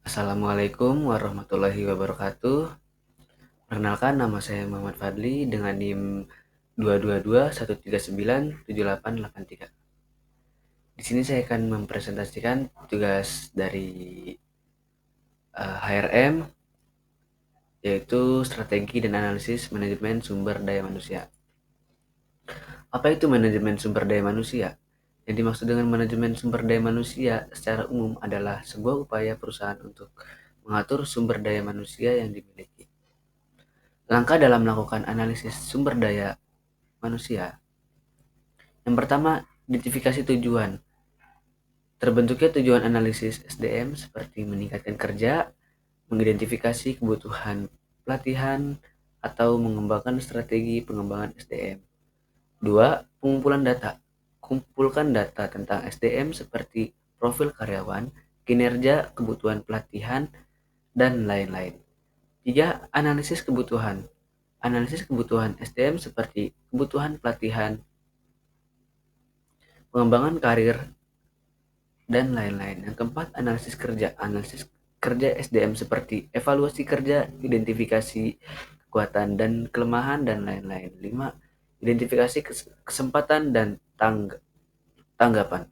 Assalamualaikum warahmatullahi wabarakatuh. Perkenalkan, nama saya Muhammad Fadli dengan NIM 22213978883. Di sini saya akan mempresentasikan tugas dari HRM, yaitu strategi dan analisis manajemen sumber daya manusia. Apa itu manajemen sumber daya manusia? Yang dimaksud dengan manajemen sumber daya manusia secara umum adalah sebuah upaya perusahaan untuk mengatur sumber daya manusia yang dimiliki. Langkah dalam melakukan analisis sumber daya manusia. Yang pertama, identifikasi tujuan. Terbentuknya tujuan analisis SDM seperti meningkatkan kerja, mengidentifikasi kebutuhan pelatihan, atau mengembangkan strategi pengembangan SDM. 2. Pengumpulan data. Kumpulkan data tentang SDM seperti profil karyawan, kinerja, kebutuhan pelatihan, dan lain-lain. 3. Analisis kebutuhan. Analisis kebutuhan SDM seperti kebutuhan pelatihan, pengembangan karir, dan lain-lain. Yang keempat, analisis kerja. Analisis kerja SDM seperti evaluasi kerja, identifikasi kekuatan dan kelemahan, dan lain-lain. 5. Identifikasi kesempatan dan tanggapan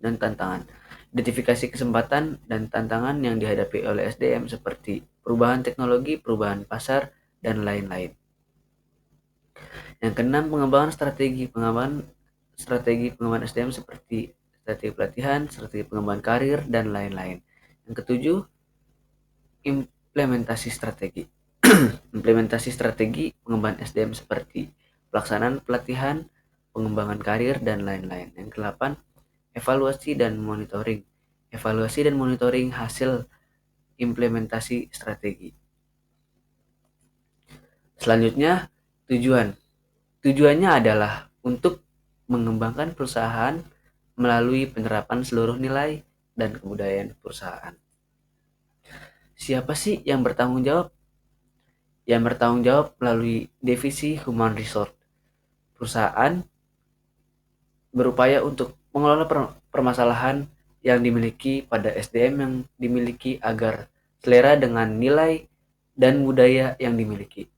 dan tantangan. Identifikasi kesempatan dan tantangan yang dihadapi oleh SDM seperti perubahan teknologi, perubahan pasar, dan lain-lain. Yang keenam, pengembangan strategi pengembangan SDM seperti strategi pelatihan, strategi pengembangan karir, dan lain-lain. Yang ketujuh, implementasi strategi. Implementasi strategi pengembangan SDM seperti pelaksanaan pelatihan, pengembangan karir, dan lain-lain. Yang kedelapan, evaluasi dan monitoring. Evaluasi dan monitoring hasil implementasi strategi. Selanjutnya, tujuan. Tujuannya adalah untuk mengembangkan perusahaan melalui penerapan seluruh nilai dan kebudayaan perusahaan. Siapa sih yang bertanggung jawab? Yang bertanggung jawab melalui divisi Human Resource. Perusahaan berupaya untuk mengelola permasalahan yang dimiliki pada SDM yang dimiliki agar selera dengan nilai dan budaya yang dimiliki.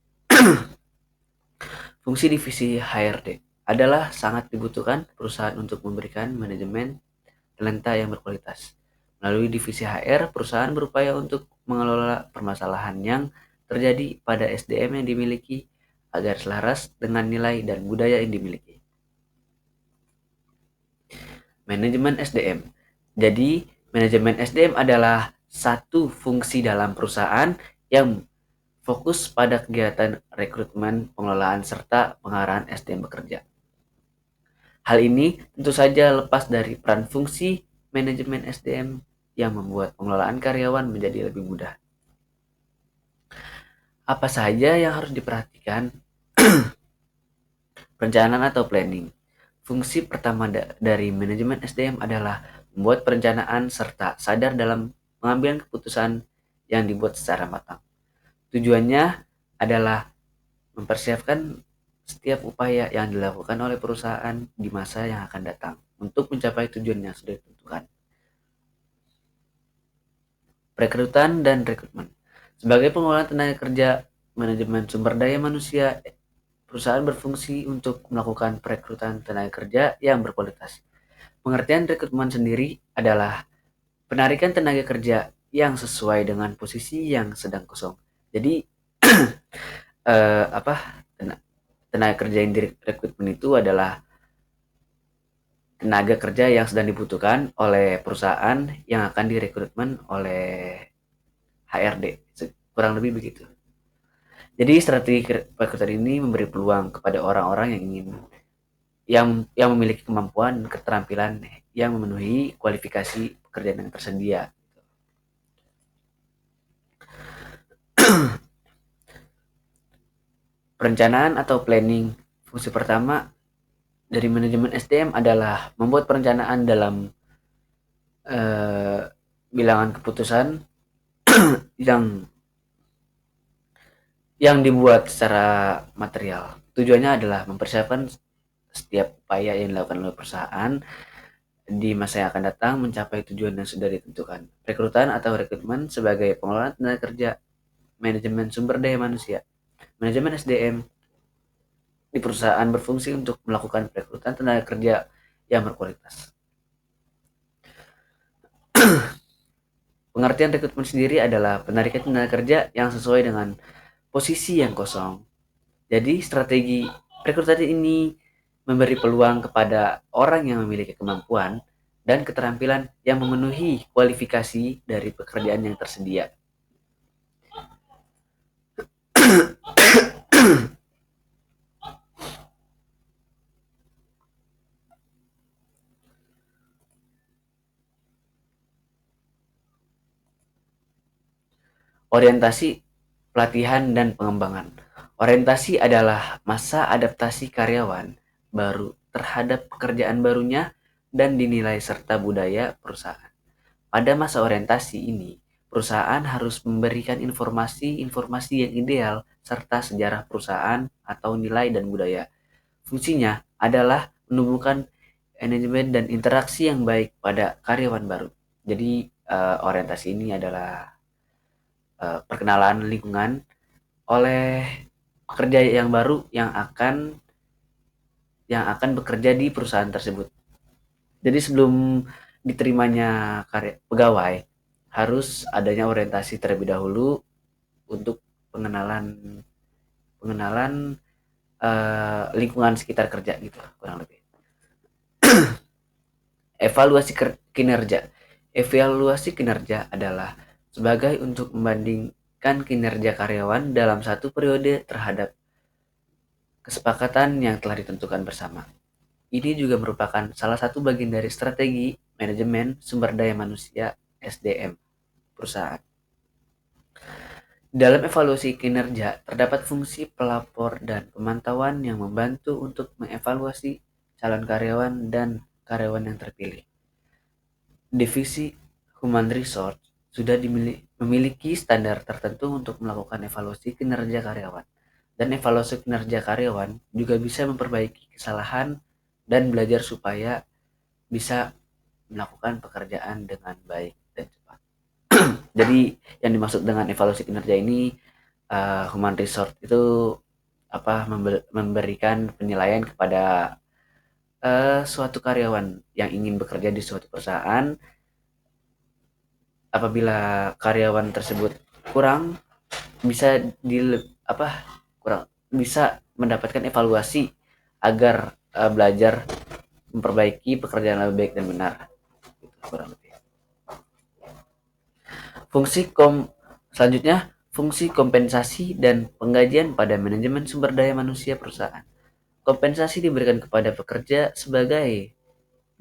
Fungsi divisi HRD adalah sangat dibutuhkan perusahaan untuk memberikan manajemen talenta yang berkualitas. Melalui divisi HR, perusahaan berupaya untuk mengelola permasalahan yang terjadi pada SDM yang dimiliki agar selaras dengan nilai dan budaya yang dimiliki. Manajemen SDM. Jadi, manajemen SDM adalah satu fungsi dalam perusahaan yang fokus pada kegiatan rekrutmen, pengelolaan, serta pengarahan SDM bekerja. Hal ini tentu saja lepas dari peran fungsi manajemen SDM yang membuat pengelolaan karyawan menjadi lebih mudah. Apa saja yang harus diperhatikan? Perencanaan atau planning. Fungsi pertama dari manajemen SDM adalah membuat perencanaan serta sadar dalam pengambilan keputusan yang dibuat secara matang. Tujuannya adalah mempersiapkan setiap upaya yang dilakukan oleh perusahaan di masa yang akan datang untuk mencapai tujuan yang sudah ditentukan. Perekrutan dan rekrutmen. Sebagai pengelola tenaga kerja, manajemen sumber daya manusia, perusahaan berfungsi untuk melakukan perekrutan tenaga kerja yang berkualitas. Pengertian rekrutmen sendiri adalah penarikan tenaga kerja yang sesuai dengan posisi yang sedang kosong. Jadi tenaga kerja yang direkrutmen itu adalah tenaga kerja yang sedang dibutuhkan oleh perusahaan yang akan direkrutmen oleh HRD. Kurang lebih begitu. Jadi strategi perekrutan ini memberi peluang kepada orang-orang yang ingin yang memiliki kemampuan dan keterampilan yang memenuhi kualifikasi pekerjaan yang tersedia. Perencanaan atau planning. Fungsi pertama dari manajemen SDM adalah membuat perencanaan dalam bilangan keputusan yang dibuat secara material. Tujuannya adalah mempersiapkan setiap upaya yang dilakukan oleh perusahaan di masa yang akan datang mencapai tujuan yang sudah ditentukan. Rekrutan atau rekrutmen sebagai pengelolaan tenaga kerja, manajemen sumber daya manusia. Manajemen SDM di perusahaan berfungsi untuk melakukan perekrutan tenaga kerja yang berkualitas. Pengertian rekrutmen sendiri adalah penarikan tenaga kerja yang sesuai dengan posisi yang kosong. Jadi strategi rekrutasi ini memberi peluang kepada orang yang memiliki kemampuan dan keterampilan yang memenuhi kualifikasi dari pekerjaan yang tersedia. Orientasi, pelatihan, dan pengembangan. Orientasi adalah masa adaptasi karyawan baru terhadap pekerjaan barunya dan dinilai serta budaya perusahaan. Pada masa orientasi ini, perusahaan harus memberikan informasi-informasi yang ideal serta sejarah perusahaan atau nilai dan budaya. Fungsinya adalah menumbuhkan manajemen dan interaksi yang baik pada karyawan baru. Jadi orientasi ini adalah perkenalan lingkungan oleh pekerja yang baru yang akan bekerja di perusahaan tersebut. Jadi sebelum diterimanya pegawai harus adanya orientasi terlebih dahulu untuk pengenalan pengenalan lingkungan sekitar kerja gitu kurang lebih. Evaluasi kinerja. Evaluasi kinerja adalah sebagai untuk membandingkan kinerja karyawan dalam satu periode terhadap kesepakatan yang telah ditentukan bersama. Ini juga merupakan salah satu bagian dari strategi manajemen sumber daya manusia (SDM) perusahaan. Dalam evaluasi kinerja, terdapat fungsi pelapor dan pemantauan yang membantu untuk mengevaluasi calon karyawan dan karyawan yang terpilih. Divisi Human Resource sudah memiliki standar tertentu untuk melakukan evaluasi kinerja karyawan. Dan evaluasi kinerja karyawan juga bisa memperbaiki kesalahan dan belajar supaya bisa melakukan pekerjaan dengan baik dan cepat. Jadi yang dimaksud dengan evaluasi kinerja ini human resource itu memberikan penilaian kepada suatu karyawan yang ingin bekerja di suatu perusahaan. Apabila karyawan tersebut kurang bisa bisa mendapatkan evaluasi agar belajar memperbaiki pekerjaan lebih baik dan benar. Kurang lebih. Selanjutnya, fungsi kompensasi dan penggajian pada manajemen sumber daya manusia perusahaan. Kompensasi diberikan kepada pekerja sebagai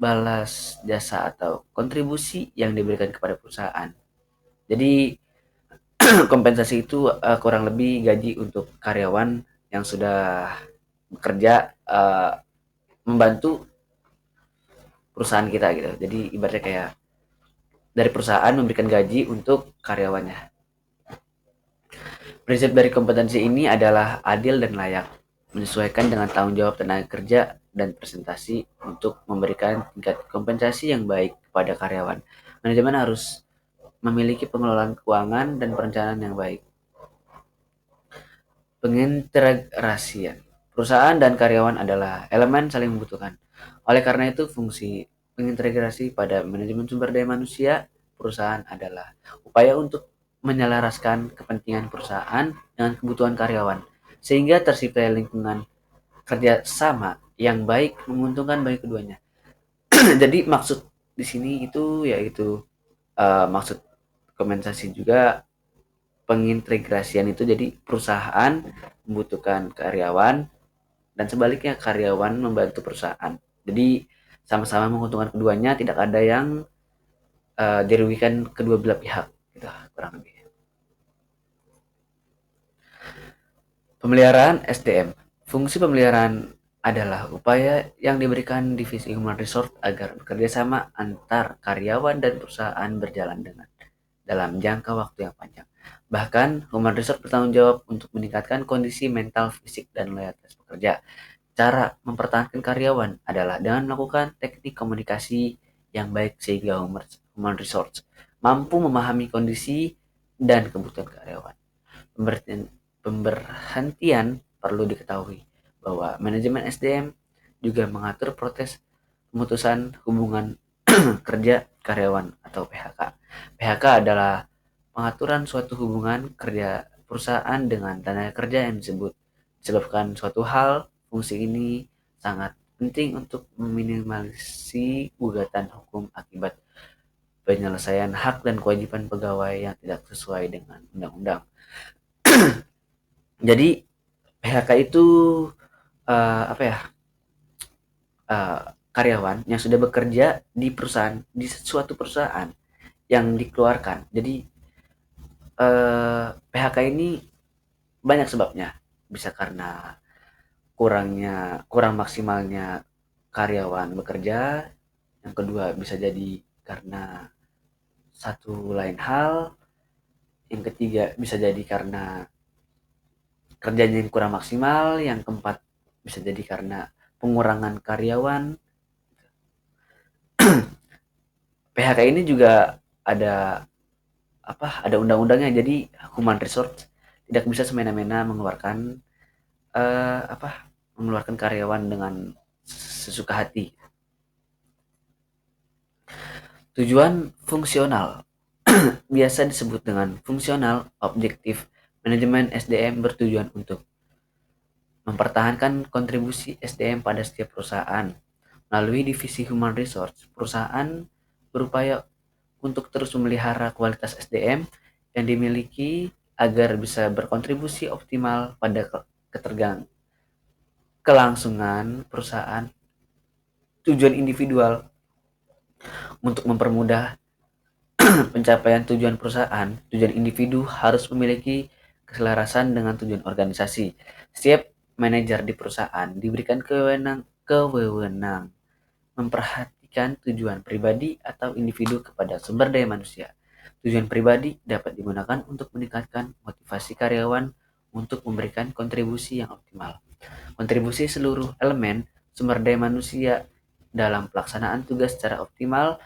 balas jasa atau kontribusi yang diberikan kepada perusahaan. Jadi kompensasi itu kurang lebih gaji untuk karyawan yang sudah bekerja membantu perusahaan kita gitu. Jadi ibaratnya kayak dari perusahaan memberikan gaji untuk karyawannya. Prinsip dari kompetensi ini adalah adil dan layak, menyesuaikan dengan tanggung jawab tenaga kerja dan presentasi untuk memberikan tingkat kompensasi yang baik kepada karyawan. Manajemen harus memiliki pengelolaan keuangan dan perencanaan yang baik. Pengintegrasian. Perusahaan dan karyawan adalah elemen saling membutuhkan. Oleh karena itu, fungsi pengintegrasi pada manajemen sumber daya manusia perusahaan adalah upaya untuk menyelaraskan kepentingan perusahaan dengan kebutuhan karyawan, sehingga tercipta lingkungan kerja sama yang baik menguntungkan bagi keduanya. Jadi maksud di sini itu yaitu maksud kompensasi juga pengintegrasian itu jadi perusahaan membutuhkan karyawan dan sebaliknya karyawan membantu perusahaan. Jadi sama-sama menguntungkan keduanya, tidak ada yang dirugikan kedua belah pihak gitu kurang lebih. Pemeliharaan SDM. Fungsi pemeliharaan adalah upaya yang diberikan divisi Human Resource agar bekerjasama antar karyawan dan perusahaan berjalan dengan dalam jangka waktu yang panjang. Bahkan, Human Resource bertanggung jawab untuk meningkatkan kondisi mental, fisik, dan loyalitas pekerja. Cara mempertahankan karyawan adalah dengan melakukan teknik komunikasi yang baik sehingga human resource mampu memahami kondisi dan kebutuhan karyawan. Pemberhentian perlu diketahui bahwa manajemen SDM juga mengatur proses pemutusan hubungan kerja karyawan atau PHK. PHK adalah pengaturan suatu hubungan kerja perusahaan dengan tenaga kerja yang disebabkan suatu hal. Fungsi ini sangat penting untuk meminimalisasi gugatan hukum akibat penyelesaian hak dan kewajiban pegawai yang tidak sesuai dengan undang-undang. Jadi PHK itu apa ya, karyawan yang sudah bekerja di suatu perusahaan yang dikeluarkan. Jadi PHK ini banyak sebabnya. Bisa karena kurang maksimalnya karyawan bekerja. Yang kedua bisa jadi karena satu lain hal. Yang ketiga bisa jadi karena kerjanya yang kurang maksimal. Yang keempat bisa jadi karena pengurangan karyawan. PHK ini juga ada ada undang-undangnya. Jadi human resource tidak bisa semena-mena mengeluarkan karyawan dengan sesuka hati. Tujuan fungsional biasa disebut dengan fungsional objektif. Manajemen SDM bertujuan untuk mempertahankan kontribusi SDM pada setiap perusahaan. Melalui divisi Human Resource, perusahaan berupaya untuk terus memelihara kualitas SDM yang dimiliki agar bisa berkontribusi optimal pada kelangsungan perusahaan. Tujuan individual untuk mempermudah pencapaian tujuan perusahaan, tujuan individu harus memiliki keselarasan dengan tujuan organisasi. Setiap manajer di perusahaan diberikan kewenang memperhatikan tujuan pribadi atau individu kepada sumber daya manusia. Tujuan pribadi dapat digunakan untuk meningkatkan motivasi karyawan untuk memberikan kontribusi yang optimal. Kontribusi seluruh elemen sumber daya manusia dalam pelaksanaan tugas secara optimal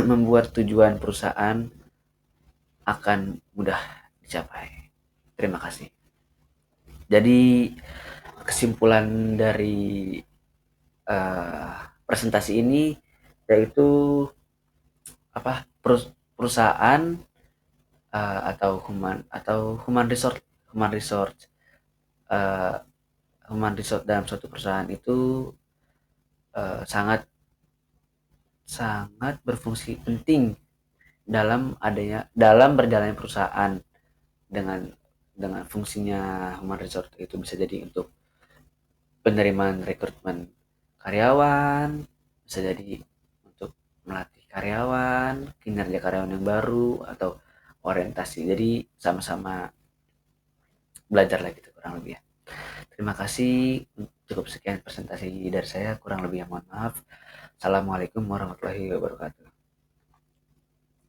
membuat tujuan perusahaan akan mudah dicapai. Terima kasih. Jadi kesimpulan dari presentasi ini yaitu perusahaan atau human resource dalam suatu perusahaan itu sangat berfungsi penting dalam berjalannya perusahaan. Dengan fungsinya human resource itu bisa jadi untuk penerimaan rekrutmen karyawan, bisa jadi untuk melatih karyawan, kinerja karyawan yang baru atau orientasi. Jadi sama-sama belajar lah gitu kurang lebih ya. Terima kasih, cukup sekian presentasi dari saya, kurang lebih ya mohon maaf. Assalamualaikum warahmatullahi wabarakatuh.